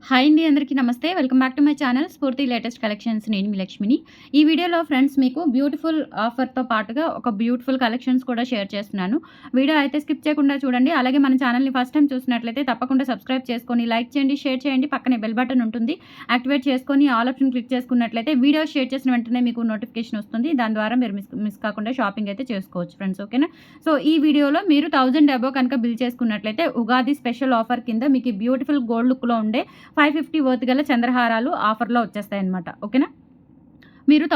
Hi అండి, అందరికీ నమస్తే. Welcome back to my channel స్ఫూర్తి లేటెస్ట్ కలెక్షన్స్. నేను మీ లక్ష్మిని. ఈ వీడియోలో ఫ్రెండ్స్ మీకు బ్యూటిఫుల్ ఆఫర్‌తో పాటుగా ఒక బ్యూటిఫుల్ కలెక్షన్స్ కూడా షేర్ చేస్తున్నాను. వీడియో అయితే స్కిప్ చేయకుండా చూడండి. అలాగే మన ఛానల్‌ని ఫస్ట్ టైమ్ చూసినట్లయితే తప్పకుండా సబ్స్క్రైబ్ చేసుకొని, లైక్ చేయండి, షేర్ చేయండి. పక్కనే బెల్ బటన్ ఉంటుంది. యాక్టివేట్ చేసుకొని ఆల్ ఆప్షన్ క్లిక్ చేసుకున్నట్లయితే వీడియో షేర్ చేసిన వెంటనే మీకు నోటిఫికేషన్ వస్తుంది. దాని ద్వారా మీరు మిస్ కాకుండా షాపింగ్ అయితే చేసుకోవచ్చు ఫ్రెండ్స్. ఓకేనా? సో ఈ వీడియోలో మీరు 1000 అబోవ్ కనుక బిల్ చేసుకున్నట్లయితే ఉగాది స్పెషల్ ఆఫర్ కింద మీకు ఈ బ్యూటిఫుల్ గోల్డ్ లుక్‌లో ఉండే 550 వర్త్ గల చంద్రహారాలు ఆఫర్‌లో వచ్చేస్తాయన్నమాట. ఓకేనా? మీరు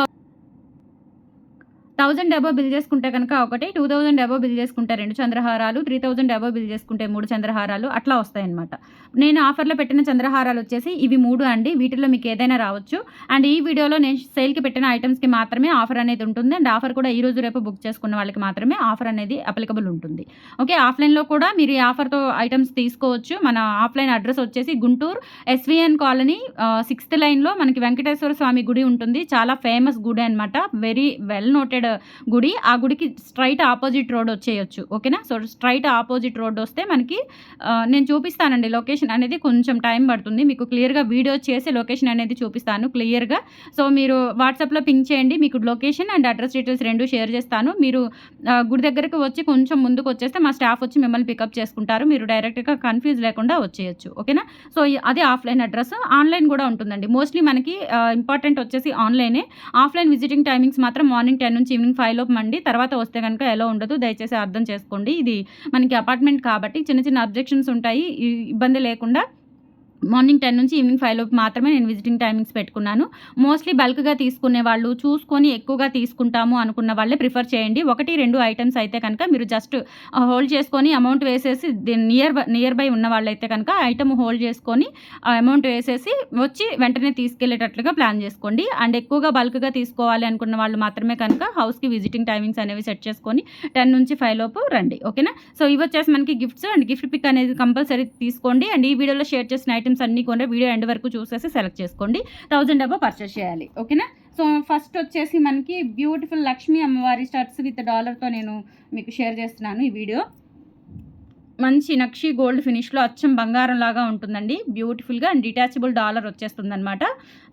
1000 అబోవ్ బిల్ చేసుకుంటే కనుక ఒకటి, 2000 అబోవ్ బిల్ చేసుకుంటే 2 చంద్రహారాలు, 3000 అబోవ్ బిల్ చేసుకుంటే 3 చంద్రహారాలు అట్లా వస్తాయన్నమాట. నేను ఆఫర్‌లో పెట్టిన చంద్రహారాలు వచ్చేసి ఇవి 3 అండి. వీటిల్లో మీకు ఏదైనా రావచ్చు. అండ్ ఈ వీడియోలో నేను సేల్‌కి పెట్టిన ఐటెమ్స్‌కి మాత్రమే ఆఫర్ అనేది ఉంటుంది. అండ్ ఆఫర్ కూడా ఈ రోజు రేపు బుక్ చేసుకున్న వాళ్ళకి మాత్రమే ఆఫర్ అనేది అప్లికబుల్ ఉంటుంది. ఓకే. ఆఫ్‌లైన్‌లో కూడా మీరు ఈ ఆఫర్‌తో ఐటెమ్స్ తీసుకోవచ్చు. మన ఆఫ్‌లైన్ అడ్రస్ వచ్చేసి గుంటూరు ఎస్‌వీఎన్ కాలనీ 6th లైన్‌లో మనకి వెంకటేశ్వర స్వామి గుడి ఉంటుంది. చాలా ఫేమస్ గుడి అనమాట. వెరీ వెల్ నోటెడ్ గుడి. ఆ గుడికి స్ట్రైట్ ఆపోజిట్ రోడ్ వచ్చేయొచ్చు. ఓకేనా? సో స్ట్రైట్ ఆపోజిట్ రోడ్ వస్తే మనకి నేను చూపిస్తానండి. లొకేషన్ అనేది కొంచెం టైం పడుతుంది. మీకు క్లియర్‌గా వీడియో చేసి లొకేషన్ అనేది చూపిస్తాను క్లియర్‌గా. సో మీరు వాట్సాప్‌లో పింగ్ చేయండి. మీకు location and address details 2 share చేస్తాను. మీరు గుడి దగ్గరికి వచ్చి కొంచెం ముందుకు వచ్చేస్తే మా స్టాఫ్ వచ్చి మిమ్మల్ని పికప్ చేసుకుంటారు. మీరు డైరెక్ట్‌గా కన్‌ఫ్యూజ్ లేకుండా వచ్చేయొచ్చు. ఓకేనా? సో అది ఆఫ్‌లైన్ అడ్రస్. ఆన్‌లైన్ కూడా ఉంటుందండి. మోస్ట్‌లీ మనకి ఇంపార్టెంట్ వచ్చేసి ఆన్‌లైనే. ఆఫ్‌లైన్ విజిటింగ్ టైమింగ్స్ మాత్రం మార్నింగ్ 10 నుంచి ఈవినింగ్ 5 లోపు అండి. తర్వాత వస్తే గనుక ఎలో ఉండదు. దయచేసి అర్థం చేసుకోండి. ఇది మనకి అపార్ట్మెంట్ కాబట్టి చిన్న చిన్న అబ్జెక్షన్స్ ఉంటాయి. ఇబ్బంది లేకుండా మార్నింగ్ 10 నుంచి ఈవినింగ్ 5 లోపు మాత్రమే నేను విజిటింగ్ టైమింగ్స్ పెట్టుకున్నాను. మోస్ట్‌లీ బల్క్‌గా తీసుకునే వాళ్ళు, చూసుకొని ఎక్కువగా తీసుకుంటాము అనుకున్న వాళ్ళే ప్రిఫర్ చేయండి. 1, 2 ఐటెమ్స్ అయితే కనుక మీరు జస్ట్ హోల్డ్ చేసుకొని అమౌంట్ వేసేసి నియర్ బై ఉన్న వాళ్ళైతే కనుక ఐటెమ్ హోల్డ్ చేసుకొని అమౌంట్ వేసేసి వచ్చి వెంటనే తీసుకెళ్ళేటట్లుగా ప్లాన్ చేసుకోండి. అండ్ ఎక్కువగా బల్క్‌గా తీసుకోవాలి అనుకున్న వాళ్ళు మాత్రమే కనుక హౌస్‌కి విజిటింగ్ టైమింగ్స్ అనేవి సెట్ చేసుకొని 10 నుంచి 5 లోపు రండి. ఓకేనా? సో ఇవొచ్చేసి మనకి గిఫ్ట్స్ అండ్ గిఫ్ట్ పిక్ అనేది కంపల్సరీ తీసుకోండి. అండ్ ఈ వీడియోలో షేర్ చేసిన ఐటెమ్స్ అన్నీ కూడా వీడియో ఎండ్ వరకు చూసేసి సెలెక్ట్ చేసుకోండి. 1000 అబోవ్ పర్చేస్ చేయాలి. ఓకేనా? సో ఫస్ట్ వచ్చేసి మనకి బ్యూటిఫుల్ లక్ష్మీ అమ్మవారి స్టడ్స్ విత్ డాలర్‌తో నేను మీకు షేర్ చేస్తున్నాను ఈ వీడియో. మంచి నక్షి గోల్డ్ ఫినిష్‌లో అచ్చం బంగారం లాగా ఉంటుందండి. బ్యూటిఫుల్‌గా అండ్ డిటాచబుల్ డాలర్ వచ్చేస్తుందనమాట.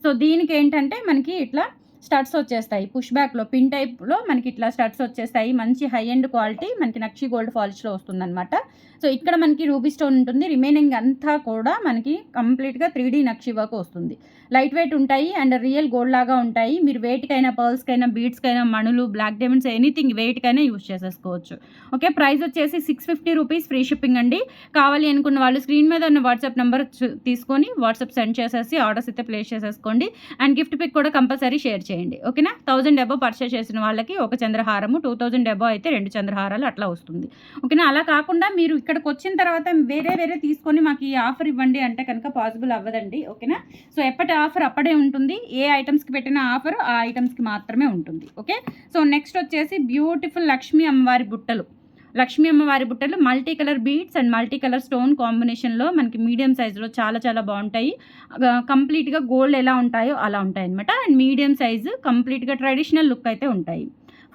సో దీనికేంటంటే మనకి ఇట్లా స్టడ్స్ వచ్చేస్తాయి. పుష్ బ్యాక్‌లో పిన్ టైప్‌లో మనకి ఇట్లా స్టడ్స్ వచ్చేస్తాయి. మంచి హై ఎండ్ క్వాలిటీ మనకి నక్షి గోల్డ్ పాలిష్‌లో వస్తుందనమాట. సో ఇక్కడ మనకి రూబీ స్టోన్ ఉంటుంది. రిమైనింగ్ అంతా కూడా మనకి కంప్లీట్‌గా 3D నక్షి వర్క్ వస్తుంది. లైట్ వెయిట్ ఉంటాయి అండ్ రియల్ గోల్డ్ లాగా ఉంటాయి. మీరు వెయిట్‌కైనా, పర్ల్స్‌కైనా, బీడ్స్‌కైనా, మణులు, బ్లాక్ డైమండ్స్ ఎనీథింగ్ వెయిట్‌కైనా యూజ్ చేసేసుకోవచ్చు. ఓకే. ప్రైస్ వచ్చేసి 650 రూపీస్ ఫ్రీ షిప్పింగ్ అండి. కావాలి అనుకున్న వాళ్ళు స్క్రీన్ మీద ఉన్న వాట్సాప్ నంబర్ తీసుకొని వాట్సాప్ సెండ్ చేసేసి ఆర్డర్స్ అయితే ప్లేస్ చేసేసుకోండి. అండ్ గిఫ్ట్ పిక్ కూడా కంపల్సరీ షేర్ చేయండి. ఓకేనా? 1000 అబోవ్ పర్చేస్ చేసిన వాళ్ళకి ఒక చంద్రహారము, 2000 అబోవ్ అయితే 2 చంద్రహారాలు అట్లా వస్తుంది. ఓకేనా? అలా కాకుండా మీరు ఇక్కడికొచ్చిన తర్వాత వేరే తీసుకొని మాకు ఈ ఆఫర్ ఇవ్వండి అంటే కనుక పాసిబుల్ అవ్వదండి. ఓకేనా? సో ఎప్పటి ఆఫర్ అప్పుడే ఉంటుంది. ఏ ఐటమ్స్‌కి పెట్టిన ఆఫర్ ఆ ఐటమ్స్‌కి మాత్రమే ఉంటుంది. ఓకే. సో నెక్స్ట్ వచ్చేసి బ్యూటిఫుల్ లక్ష్మీ అమ్మవారి బుట్టలు. లక్ష్మీ అమ్మవారి బుట్టలు multi colour beads and multi colour stone కాంబినేషన్‌లో మనకి మీడియం సైజులో చాలా బావుంటాయి. కంప్లీట్‌గా గోల్డ్ ఎలా ఉంటాయో అలా ఉంటాయన్నమాట. అండ్ మీడియం సైజు కంప్లీట్‌గా ట్రెడిషనల్ లుక్ అయితే ఉంటాయి.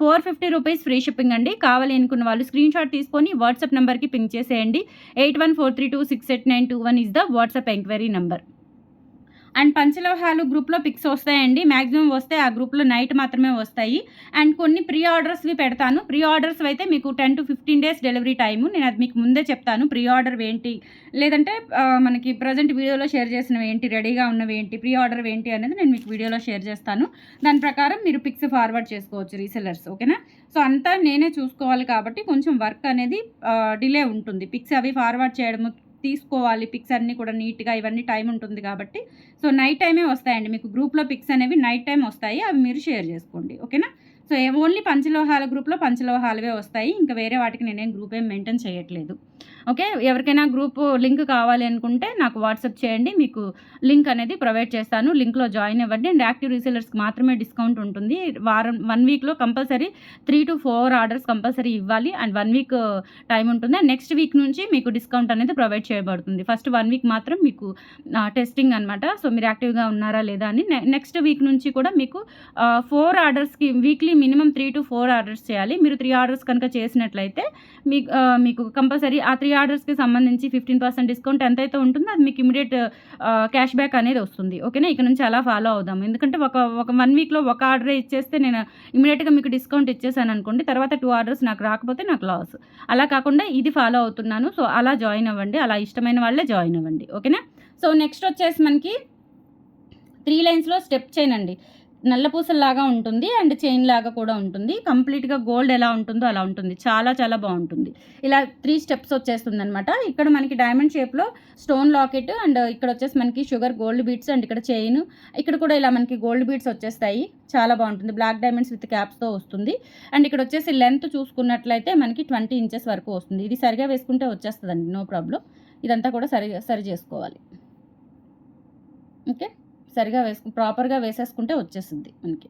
450 రూపీస్ ఫ్రీ షిప్పింగ్ అండి. కావాలి అనుకున్న వాళ్ళు స్క్రీన్ షాట్ తీసుకొని వాట్సాప్ నంబర్‌కి పింగ్ చేసేయండి. 8143268921 is the WhatsApp enquiry number. And పంచలోహాలు గ్రూప్‌లో పిక్స్ వస్తాయండి. మాక్సిమం వస్తే ఆ గ్రూప్‌లో నైట్ మాత్రమే వస్తాయి. అండ్ కొన్ని ప్రీ ఆర్డర్స్‌వి పెడతాను. ప్రీ ఆర్డర్స్‌వి అయితే మీకు 10-15 డేస్ డెలివరీ టైము. నేను అది మీకు ముందే చెప్తాను. ప్రీ ఆర్డర్‌వి ఏంటి, లేదంటే మనకి ప్రెజెంట్ వీడియోలో షేర్ చేసినవి ఏంటి, రెడీగా ఉన్నవి ఏంటి, ప్రీ ఆర్డర్‌వి ఏంటి అనేది నేను మీకు వీడియోలో షేర్ చేస్తాను. దాని ప్రకారం మీరు పిక్స్ ఫార్వర్డ్ చేసుకోవచ్చు రీసెల్లర్స్. ఓకేనా? సో అంతా నేనే చూసుకోవాలి కాబట్టి కొంచెం వర్క్ అనేది డిలే ఉంటుంది. పిక్స్ అవి ఫార్వర్డ్ చేయడము, తీసుకోవాలి పిక్స్ అన్నీ కూడా నీట్‌గా ఇవన్నీ టైం ఉంటుంది కాబట్టి సో నైట్ టైమే వస్తాయండి. మీకు గ్రూప్‌లో పిక్స్ అనేవి నైట్ టైమ్ వస్తాయి. అవి మీరు షేర్ చేసుకోండి. ఓకేనా? సో ఓన్లీ పంచలోహాల గ్రూప్‌లో పంచలోహాలవే వస్తాయి. ఇంకా వేరే వాటికి నేనేం గ్రూప్ ఏం మెయింటైన్ చేయట్లేదు. ఓకే. ఎవరికైనా గ్రూప్ లింక్ కావాలి అనుకుంటే నాకు వాట్సాప్ చేయండి. మీకు లింక్ అనేది ప్రొవైడ్ చేస్తాను. లింక్‌లో జాయిన్ అవ్వండి. అండ్ యాక్టివ్ రీసెల్లర్స్‌కి మాత్రమే డిస్కౌంట్ ఉంటుంది. 1 వీక్‌లో కంపల్సరీ 3-4 ఆర్డర్స్ కంపల్సరీ ఇవ్వాలి. అండ్ 1 వీక్ టైం ఉంటుంది. అండ్ నెక్స్ట్ వీక్ నుంచి మీకు డిస్కౌంట్ అనేది ప్రొవైడ్ చేయబడుతుంది. ఫస్ట్ 1 వీక్ మాత్రం మీకు టెస్టింగ్ అనమాట. సో మీరు యాక్టివ్‌గా ఉన్నారా లేదా అని. నెక్స్ట్ వీక్ నుంచి కూడా మీకు 4 ఆర్డర్స్‌కి వీక్లీ మినిమమ్ 3-4 ఆర్డర్స్ చేయాలి. మీరు 3 ఆర్డర్స్ కనుక చేసినట్లయితే మీకు కంపల్సరీ ఆ 3 3 ఆర్డర్స్‌కి సంబంధించి 15% డిస్కౌంట్ ఎంతైతే ఉంటుందో అది మీకు ఇమ్మీడియేట్ క్యాష్ బ్యాక్ అనేది వస్తుంది. ఓకేనా? ఇక నుంచి అలా ఫాలో అవుదాం. ఎందుకంటే ఒక 1 వీక్‌లో ఒక ఆర్డరే ఇచ్చేస్తే నేను ఇమ్మీడియేట్‌గా మీకు డిస్కౌంట్ ఇచ్చేసాననుకోండి, తర్వాత 2 ఆర్డర్స్ నాకు రాకపోతే నాకు లాస్. అలా కాకుండా ఇది ఫాలో అవుతున్నాను. సో, అలా జాయిన్ అవ్వండి. అలా ఇష్టమైన వాళ్ళే జాయిన్ అవ్వండి. ఓకేనా? సో, నెక్స్ట్ వచ్చేసి మనకి 3 లైన్స్‌లో స్టెప్ చైన్ అండి. నల్ల పూసల్లాగా ఉంటుంది అండ్ చైన్ లాగా కూడా ఉంటుంది. కంప్లీట్‌గా గోల్డ్ ఎలా ఉంటుందో అలా ఉంటుంది. చాలా చాలా బావుంటుంది. ఇలా 3 స్టెప్స్ వచ్చేస్తుందనమాట. ఇక్కడ మనకి డైమండ్ షేప్‌లో స్టోన్ లాకెట్ అండ్ ఇక్కడొచ్చేసి మనకి షుగర్ గోల్డ్ బీడ్స్ అండ్ ఇక్కడ చైను. ఇక్కడ కూడా ఇలా మనకి గోల్డ్ బీడ్స్ వచ్చేస్తాయి. చాలా బావుంటుంది. బ్లాక్ డైమండ్స్ విత్ క్యాప్స్‌తో వస్తుంది. అండ్ ఇక్కడొచ్చేసి లెంత్ చూసుకున్నట్లయితే మనకి 20 ఇంచెస్ వరకు వస్తుంది. ఇది సరిగా వేసుకుంటే వచ్చేస్తదండి. No problem. ఇదంతా కూడా సరి చేసుకోవాలి. ఓకే. సరిగా ప్రాపర్‌గా వేసేసుకుంటే వచ్చేసిద్ది మనకి.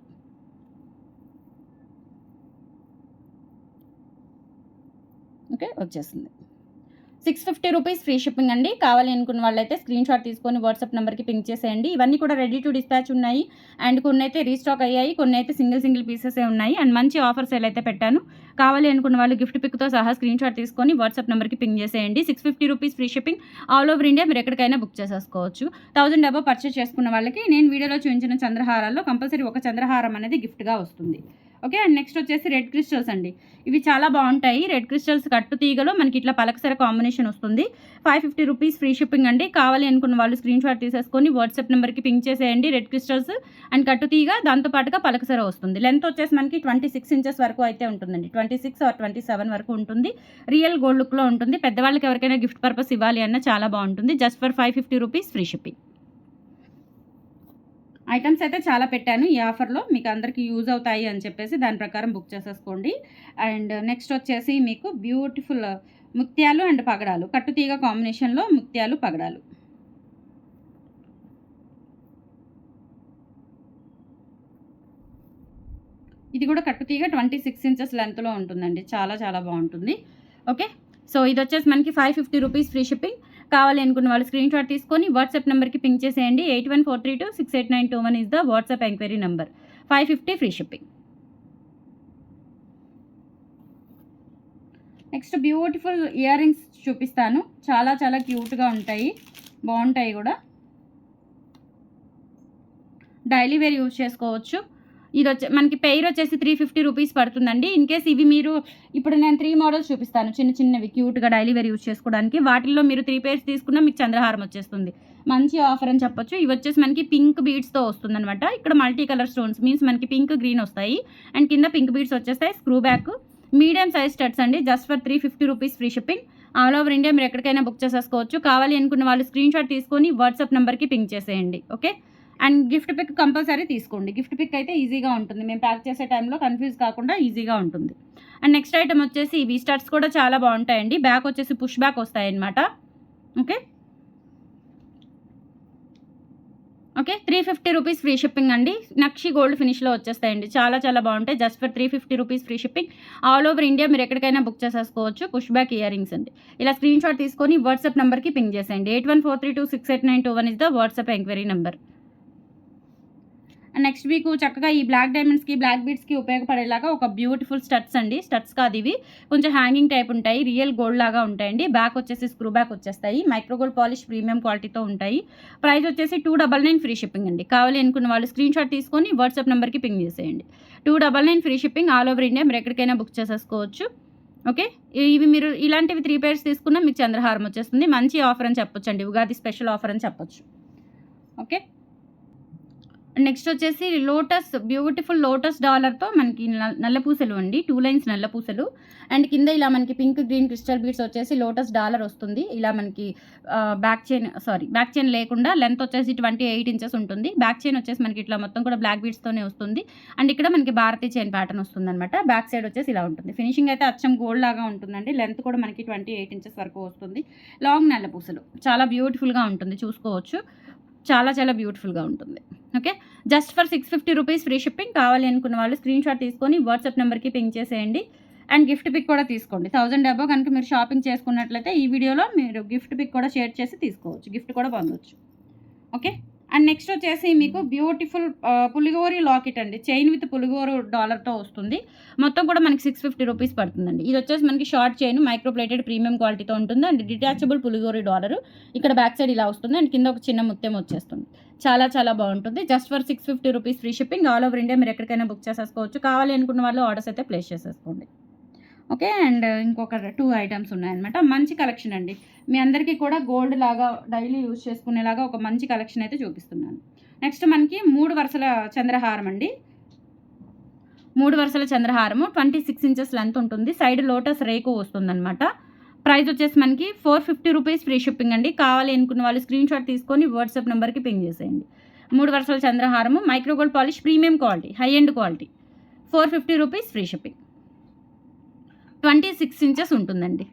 ఓకే. వచ్చేసింది. 650 రూపీస్ ఫ్రీ షిప్పింగ్ అండి. కావాలి అనుకున్న వాళ్ళైతే స్క్రీన్‌షాట్ తీసుకొని వాట్సాప్ నంబర్‌కి పింక్ చేసేయండి. ఇవన్నీ కూడా రెడీ టు డిస్పాచ్ ఉన్నాయి. అండ్ కొన్నైతే రీస్టాక్ అయ్యాయి. కొన్నైతే సింగిల్ పీసెసే ఉన్నాయి. అండ్ మంచి ఆఫర్ సేల్ అయితే పెట్టాను. కావాలి అనుకున్న వాళ్ళు గిఫ్ట్ పిక్‌తో సహా స్క్రీన్‌షాట్ తీసుకొని వాట్సాప్ నంబర్‌కి పింక్ చేసేయండి. 650 rupees free shipping all over India మీరు ఎక్కడికైనా బుక్ చేసేసుకోవచ్చు. 1000 అబోవ్ పర్చేస్ చేసుకున్న వాళ్ళకి నేను వీడియోలో చూపించిన చంద్రహారాల్లో కంపల్సరీ ఒక చంద్రహారం అనేది గిఫ్ట్‌గా వస్తుంది. ఓకే. అండ్ నెక్స్ట్ వచ్చేసి రెడ్ క్రిస్టల్స్ అండి. ఇవి చాలా బావుంటాయి. రెడ్ క్రిస్టల్స్ కట్టు తీగలో మనకి ఇట్లా పలకసర కాంబినేషన్ వస్తుంది. 550 రూపీస్ ఫ్రీ షిప్పింగ్ అండి. కావాలి అనుకున్న వాళ్ళు స్క్రీన్‌షాట్ తీసేసుకొని వాట్సాప్ నంబర్‌కి పింక్ చేసేయండి. రెడ్ క్రిస్టల్స్ అండ్ కట్టు తీగ దాంతో పాటుగా పలకసర వస్తుంది. లెంత్ వచ్చేసి మనకి 26 ఇంచెస్ వరకు అయితే ఉంటుందండి. 26 ఆర్ 27 వరకు ఉంటుంది. రియల్ గోల్డ్ లుక్‌లో ఉంటుంది. పెద్దవాళ్ళకి ఎవరికైనా గిఫ్ట్ పర్పస్ ఇవ్వాలి అన్నా చాలా బావుంటుంది. Just for 550 rupees free shipping. Items అయితే చాలా పెట్టాను ఈ ఆఫర్‌లో. మీకు అందరికీ యూజ్ అవుతాయి అని చెప్పేసి దాని ప్రకారం బుక్ చేసేసుకోండి. అండ్ నెక్స్ట్ వచ్చేసి మీకు బ్యూటిఫుల్ ముత్యాలు అండ్ పగడాలు. కట్టుతీగ కాంబినేషన్‌లో ముత్యాలు, పగడాలు. ఇది కూడా కట్టుతీగ 26 ఇంచెస్ లెంత్‌లో ఉంటుందండి. చాలా చాలా బావుంటుంది. ఓకే. సో, ఇదొచ్చేసి మనకి 550 రూపీస్ ఫ్రీ షిప్పింగ్. కావాలి అనుకున్న వాళ్ళు స్క్రీన్‌షాట్ తీసుకొని వాట్సాప్ నంబర్‌కి పింక్ చేసేయండి. 8143268921 is the WhatsApp enquiry number. 550 free shipping. Next beautiful ear rings చూపిస్తాను. చాలా చాలా క్యూట్‌గా ఉంటాయి. బావుంటాయి కూడా. డైలీ వేర్ యూజ్ చేసుకోవచ్చు. మనకి పెయిర్ వచ్చేసి 350 రూపీస్ పడుతుందండి. ఇన్ కేస్ ఇవి మీరు ఇప్పుడు నేను 3 మోడల్స్ చూపిస్తాను. చిన్నవి క్యూట్‌గా డైలీ వేర్ యూజ్ చేసుకోవడానికి. వాటిల్లో మీరు 3 పెయిర్స్ తీసుకున్నా మీకు చంద్రహారం వచ్చేస్తుంది. మంచి ఆఫర్ అని చెప్పొచ్చు. ఇవి వచ్చేసి మనకి పింక్ బీడ్స్‌తో వస్తుందనమాట. ఇక్కడ మల్టీ కలర్ స్టోన్స్ మీన్స్ మనకి పింక్, గ్రీన్ వస్తాయి. అండ్ కింద పింక్ బీడ్స్ వచ్చేస్తాయి. Screw back medium size studs అండి. Just for 350 rupees free shipping. All over India మీరు ఎక్కడికైనా బుక్ చేసేసుకోవచ్చు. కావాలి అనుకున్న వాళ్ళు స్క్రీన్‌షాట్ తీసుకొని వాట్సాప్ నంబర్‌కి పింక్ చేసేయండి. Okay. And gift pic compulsory తీసుకోండి. గిఫ్ట్ పిక్ అయితే ఈజీగా ఉంటుంది. మేము ప్యాక్ చేసే టైంలో కన్‌ఫ్యూజ్ కాకుండా ఈజీగా ఉంటుంది. అండ్ నెక్స్ట్ ఐటమ్ వచ్చేసి ఇవి స్టడ్స్ కూడా చాలా బావుంటాయండి. బ్యాక్ వచ్చేసి పుష్ బ్యాక్ వస్తాయన్నమాట. ఓకే. 350 రూపీస్ ఫ్రీ షిప్పింగ్ అండి. నక్షి గోల్డ్ ఫినిష్‌లో వచ్చేస్తాయండి. చాలా చాలా బావుంటాయి. Just for 350 rupees free shipping. All over India మీరు ఎక్కడికైనా బుక్ చేసేసుకోవచ్చు. పుష్ బ్యాక్ ఇయర్ రింగ్స్ అండి. ఇలా స్క్రీన్‌షాట్ తీసుకొని వాట్సాప్ నంబర్‌కి పింక్ చేసేయండి. 8143268921 is the WhatsApp enquiry number. Next మీకు చక్కగా ఈ బ్లాక్ డైమండ్స్‌కి, బ్లాక్ బీడ్స్‌కి ఉపయోగపడేలాగా ఒక బ్యూటిఫుల్ స్టడ్స్ అండి. స్టడ్స్ కాదు ఇవి. కొంచెం హ్యాంగింగ్ టైప్ ఉంటాయి. రియల్ గోల్డ్ లాగా ఉంటాయండి. బ్యాక్ వచ్చేసి స్క్రూ బ్యాక్ వచ్చేస్తాయి. మైక్రో గోల్డ్ పాలిష్ ప్రీమియం క్వాలిటీతో ఉంటాయి. ప్రైస్ వచ్చేసి 299 ఫ్రీ షిప్పింగ్ అండి. కావాలి అనుకున్న వాళ్ళు స్క్రీన్‌షాట్ తీసుకొని వాట్సాప్ నంబర్‌కి పింక్ చేసేయండి. 299 free shipping. All over India మీరు ఎక్కడికైనా బుక్ చేసేసుకోవచ్చు. ఓకే. ఇవి మీరు ఇలాంటివి 3 పెయిర్స్ తీసుకున్నా మీకు చంద్రహారం వచ్చేస్తుంది. మంచి ఆఫర్ అని చెప్పొచ్చండి. ఉగాది స్పెషల్ ఆఫర్ అని చెప్పొచ్చు. ఓకే. నెక్స్ట్ వచ్చేసి బ్యూటిఫుల్ లోటస్ డాలర్‌తో మనకి నల్ల పూసలు అండి. 2 లైన్స్ నల్ల పూసలు. అండ్ కింద ఇలా మనకి పింక్, గ్రీన్ క్రిస్టల్ బీడ్స్ వచ్చేసి లోటస్ డాలర్ వస్తుంది. ఇలా మనకి బ్యాక్ చైన్ లేకుండా లెంత్ వచ్చేసి 28 ఇంచెస్ ఉంటుంది. బ్యాక్ చైన్ వచ్చేసి మనకి ఇట్లా మొత్తం కూడా బ్లాక్ బీడ్స్‌తోనే వస్తుంది. అండ్ ఇక్కడ మనకి భారతీ చైన్ ప్యాటర్న్ వస్తుందనమాట. బ్యాక్ సైడ్ వచ్చేసి ఇలా ఉంటుంది. ఫినిషింగ్ అయితే అచ్చం గోల్డ్ లాగా ఉంటుందండి. లెంత్ కూడా మనకి 28 ఇంచెస్ వరకు వస్తుంది. లాంగ్ నల్ల పూసలు. చాలా బ్యూటిఫుల్‌గా ఉంటుంది. చూసుకోవచ్చు. చాలా చాలా బ్యూటిఫుల్‌గా ఉంటుంది. Okay. Just for 650 rupees free shipping. కావాలి అనుకున్న వాళ్ళు స్క్రీన్‌షాట్ తీసుకొని వాట్సాప్ నంబర్‌కి పింక్ చేసేయండి. అండ్ గిఫ్ట్ పిక్ కూడా తీసుకోండి. 1000 అబోవ్ కనుక మీరు షాపింగ్ చేసుకున్నట్లయితే ఈ వీడియోలో మీరు గిఫ్ట్ పిక్ కూడా షేర్ చేసి తీసుకోవచ్చు. గిఫ్ట్ కూడా పొందొచ్చు. ఓకే. అండ్ నెక్స్ట్ వచ్చేసి మీకు బ్యూటిఫుల్ పులిగోరి లాకెట్ అండి. చైన్ విత్ పులిగోరు డాలర్‌తో వస్తుంది. మొత్తం కూడా మనకి 650 రూపీస్ పడుతుందండి. ఇది వచ్చేసి మనకి short chain micro plated premium క్వాలిటీతో ఉంటుంది. అండ్ డిటాచబుల్ పులిగోరి డాలరు. ఇక్కడ బ్యాక్ సైడ్ ఇలా వస్తుంది. అండ్ కింద ఒక చిన్న ముత్యం వచ్చేస్తుంది. చాలా చాలా బాగుంటుంది. Just for 650 rupees free shipping. All over India మీరు ఎక్కడికైనా బుక్ చేసేసుకోవచ్చు. కావాలి అనుకున్న వాళ్ళు ఆర్డర్స్ అయితే ప్లేస్ చేసేసుకోండి. ఓకే. అండ్ ఇంకొక 2 ఐటమ్స్ ఉన్నాయన్నమాట. మంచి కలెక్షన్ అండి. మీ అందరికీ కూడా గోల్డ్ లాగా డైలీ యూజ్ చేసుకునేలాగా ఒక మంచి కలెక్షన్ అయితే చూపిస్తున్నాను. నెక్స్ట్ మనకి 3 వరుసల చంద్రహారం అండి. 3 వరుసల చంద్రహారము 26 ఇంచెస్ లెంత్ ఉంటుంది. సైడ్ లోటస్ రేకు వస్తుందన్నమాట. ప్రైస్ వచ్చేసి మనకి 450 రూపీస్ ఫ్రీ షిప్పింగ్ అండి. కావాలి అనుకున్న వాళ్ళు స్క్రీన్ షాట్ తీసుకొని వాట్సాప్ నెంబర్కి పింగ్ చేసేయండి. 3 వరుసల చంద్రహారము micro gold polish premium quality, high end quality. 450 rupees free shipping. 26 inches ఉంటుందండి.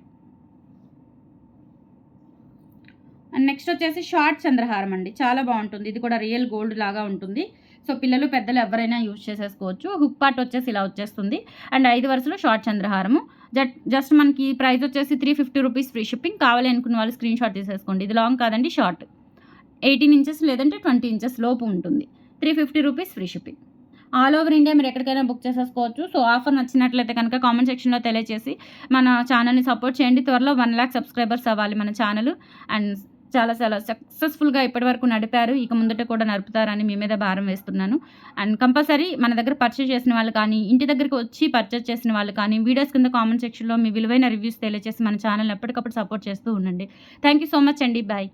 అండ్ నెక్స్ట్ వచ్చేసి షార్ట్ చంద్రహారం అండి. చాలా బాగుంటుంది. ఇది కూడా రియల్ గోల్డ్ లాగా ఉంటుంది. సో పిల్లలు పెద్దలు ఎవరైనా యూజ్ చేసేసుకోవచ్చు. హుక్ పార్ట్ వచ్చేసి ఇలా వచ్చేస్తుంది. అండ్ 5 వరుసలో షార్ట్ చంద్రహారము. జస్ట్ మనకి ప్రైస్ వచ్చేసి 350 రూపీస్ ఫ్రీ షిప్పింగ్. కావాలి అనుకున్న వాళ్ళు స్క్రీన్ షాట్ తీసేసుకోండి. ఇది లాంగ్ కాదండి, షార్ట్. 18 ఇంచెస్ లేదంటే 20 ఇంచెస్ లోపు ఉంటుంది. 350 rupees free shipping. All over India మీరు ఎక్కడికైనా బుక్ చేసేసుకోవచ్చు. సో ఆఫర్ నచ్చినట్లయితే కనుక కామెంట్ సెక్షన్లో తెలియజేసి మన ఛానల్ని సపోర్ట్ చేయండి. త్వరలో 1 లాక్ సబ్స్క్రైబర్స్ అవ్వాలి మన ఛానల్. అండ్ చాలా చాలా సక్సెస్ఫుల్గా ఇప్పటివరకు నడిపారు. ఇక ముందట కూడా నడుపుతారని మీ మీద భారం వేస్తున్నాను. అండ్ కంపల్సరీ మన దగ్గర పర్చేస్ చేసిన వాళ్ళు కానీ, ఇంటి దగ్గరికి వచ్చి పర్చేస్ చేసిన వాళ్ళు కానీ, వీడియోస్ కింద కామెంట్ సెక్షన్లో మీ విలువైన రివ్యూస్ తెలియజేసి మన ఛానల్ని ఎప్పటికప్పుడు సపోర్ట్ చేస్తూ ఉండండి. థ్యాంక్ యూ సో మచ్ అండి. బాయ్.